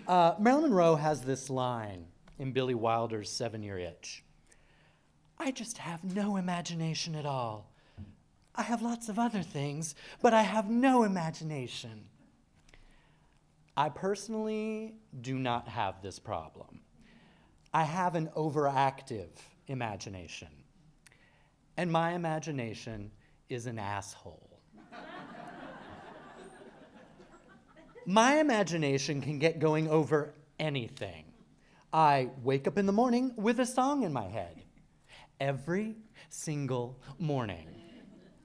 Marilyn Monroe has this line in Billy Wilder's 7-Year Itch. I just have no imagination at all. I have lots of other things, but I have no imagination. I personally do not have this problem. I have an overactive imagination, and my imagination is an asshole. My imagination can get going over anything. I wake up in the morning with a song in my head. Every single morning.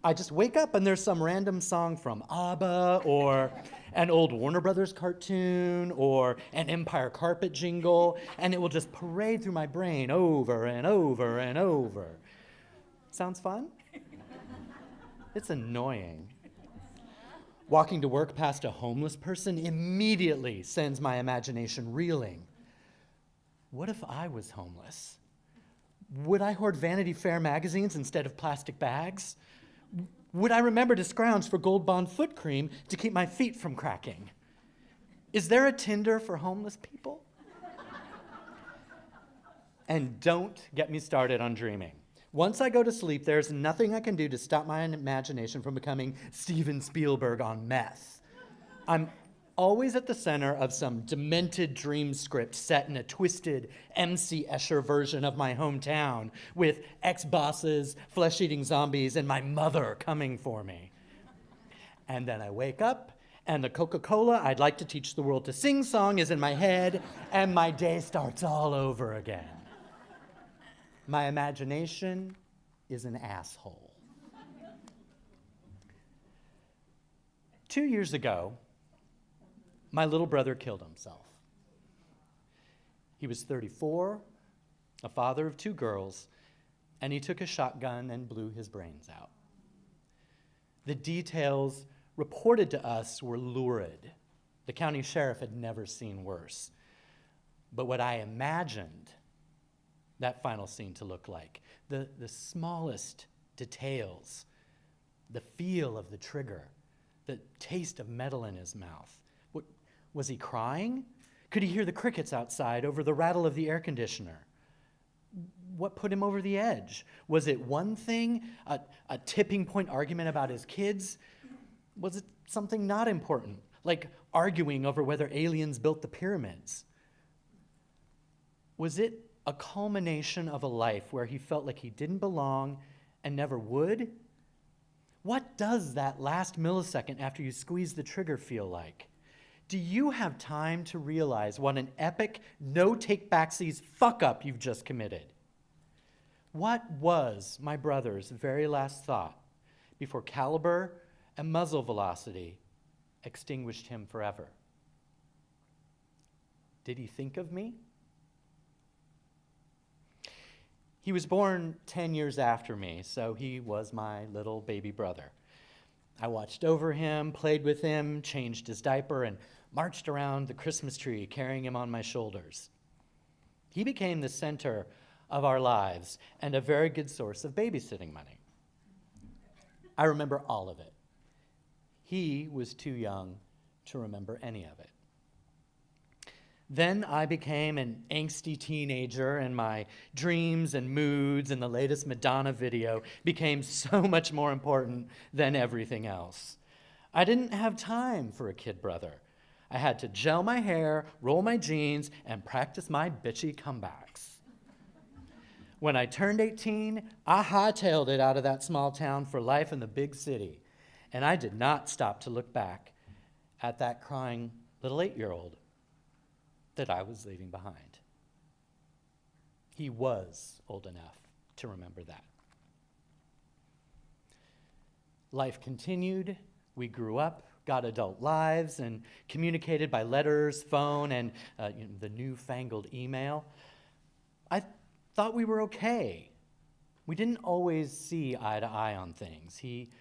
I just wake up and there's some random song from ABBA or an old Warner Brothers cartoon or an Empire carpet jingle, and it will just parade through my brain over and over and over. Sounds fun? It's annoying. Walking to work past a homeless person immediately sends my imagination reeling. What if I was homeless? Would I hoard Vanity Fair magazines instead of plastic bags? Would I remember to scrounge for Gold Bond foot cream to keep my feet from cracking? Is there a Tinder for homeless people? And don't get me started on dreaming. Once I go to sleep, there's nothing I can do to stop my imagination from becoming Steven Spielberg on meth. I'm always at the center of some demented dream script set in a twisted M.C. Escher version of my hometown with ex-bosses, flesh-eating zombies, and my mother coming for me. And then I wake up, and the Coca-Cola I'd like to teach the world to sing song is in my head, and my day starts all over again. My imagination is an asshole. 2 years ago, my little brother killed himself. He was 34, a father of 2 girls, and he took a shotgun and blew his brains out. The details reported to us were lurid. The county sheriff had never seen worse. But what I imagined that final scene to look like, the smallest details, the feel of the trigger, the taste of metal in his mouth. Was he crying? Could he hear the crickets outside over the rattle of the air conditioner? What put him over the edge? Was it one thing, a tipping point argument about his kids? Was it something not important, like arguing over whether aliens built the pyramids? Was it a culmination of a life where he felt like he didn't belong and never would? What does that last millisecond after you squeeze the trigger feel like? Do you have time to realize what an epic, no-take-backsies fuck-up you've just committed? What was my brother's very last thought before caliber and muzzle velocity extinguished him forever? Did he think of me? He was born 10 years after me, so he was my little baby brother. I watched over him, played with him, changed his diaper, and marched around the Christmas tree carrying him on my shoulders. He became the center of our lives and a very good source of babysitting money. I remember all of it. He was too young to remember any of it. Then I became an angsty teenager, and my dreams and moods and the latest Madonna video became so much more important than everything else. I didn't have time for a kid brother. I had to gel my hair, roll my jeans, and practice my bitchy comebacks. When I turned 18, I hightailed it out of that small town for life in the big city, and I did not stop to look back at that crying little 8-year-old that I was leaving behind. He was old enough to remember that. Life continued. We grew up, got adult lives, and communicated by letters, phone, and the newfangled email. I thought we were okay. We didn't always see eye to eye on things. He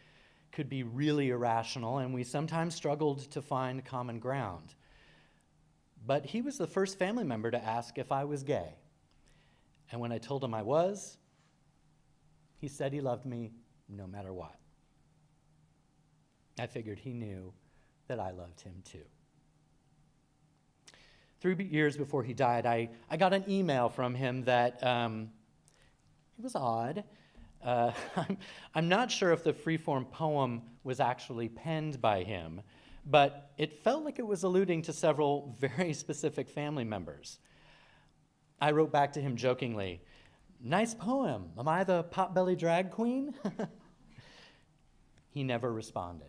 could be really irrational, and we sometimes struggled to find common ground. But he was the first family member to ask if I was gay. And when I told him I was, he said he loved me no matter what. I figured he knew that I loved him too. 3 years before he died, I got an email from him that it was odd. I'm not sure if the freeform poem was actually penned by him, but it felt like it was alluding to several very specific family members. I wrote back to him jokingly, "Nice poem. Am I the potbelly drag queen?" He never responded.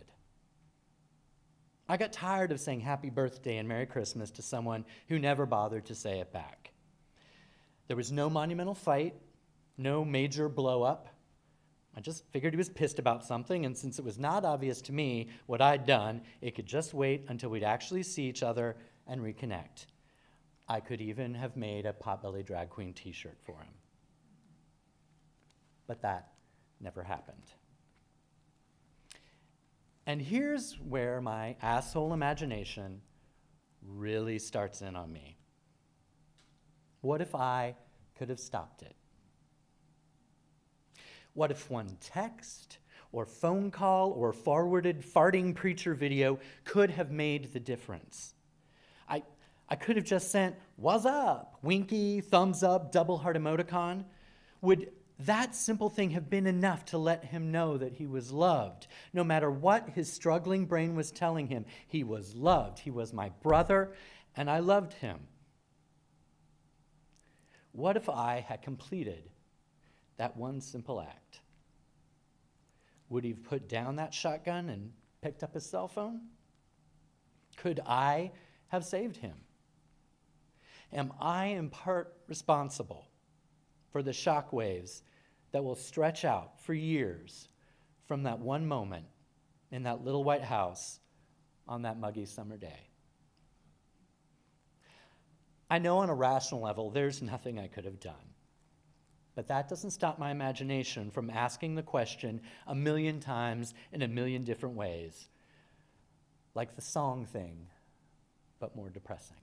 I got tired of saying happy birthday and Merry Christmas to someone who never bothered to say it back. There was no monumental fight, no major blow up. I just figured he was pissed about something, and since it was not obvious to me what I'd done, it could just wait until we'd actually see each other and reconnect. I could even have made a Potbelly Drag Queen t-shirt for him. But that never happened. And here's where my asshole imagination really starts in on me. What if I could have stopped it? What if one text or phone call or forwarded farting preacher video could have made the difference? I could have just sent, "What's up?" Winky, thumbs up, double heart emoticon. Would that simple thing have been enough to let him know that he was loved? No matter what his struggling brain was telling him, he was loved. He was my brother, and I loved him. What if I had completed that one simple act? Would he have put down that shotgun and picked up his cell phone? Could I have saved him? Am I in part responsible for the shockwaves that will stretch out for years from that one moment in that little white house on that muggy summer day? I know on a rational level there's nothing I could have done. But that doesn't stop my imagination from asking the question a million times in a million different ways. Like the song thing, but more depressing.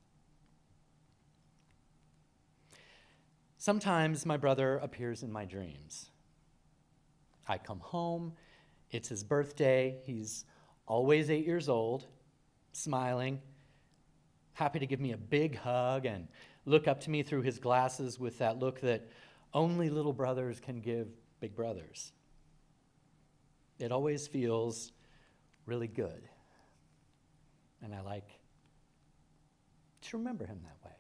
Sometimes my brother appears in my dreams. I come home, it's his birthday, he's always 8 years old, smiling, happy to give me a big hug and look up to me through his glasses with that look that only little brothers can give big brothers. It always feels really good. And I like to remember him that way.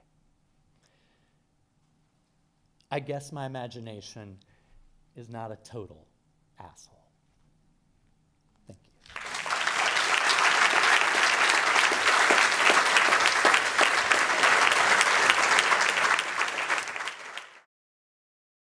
I guess my imagination is not a total asshole.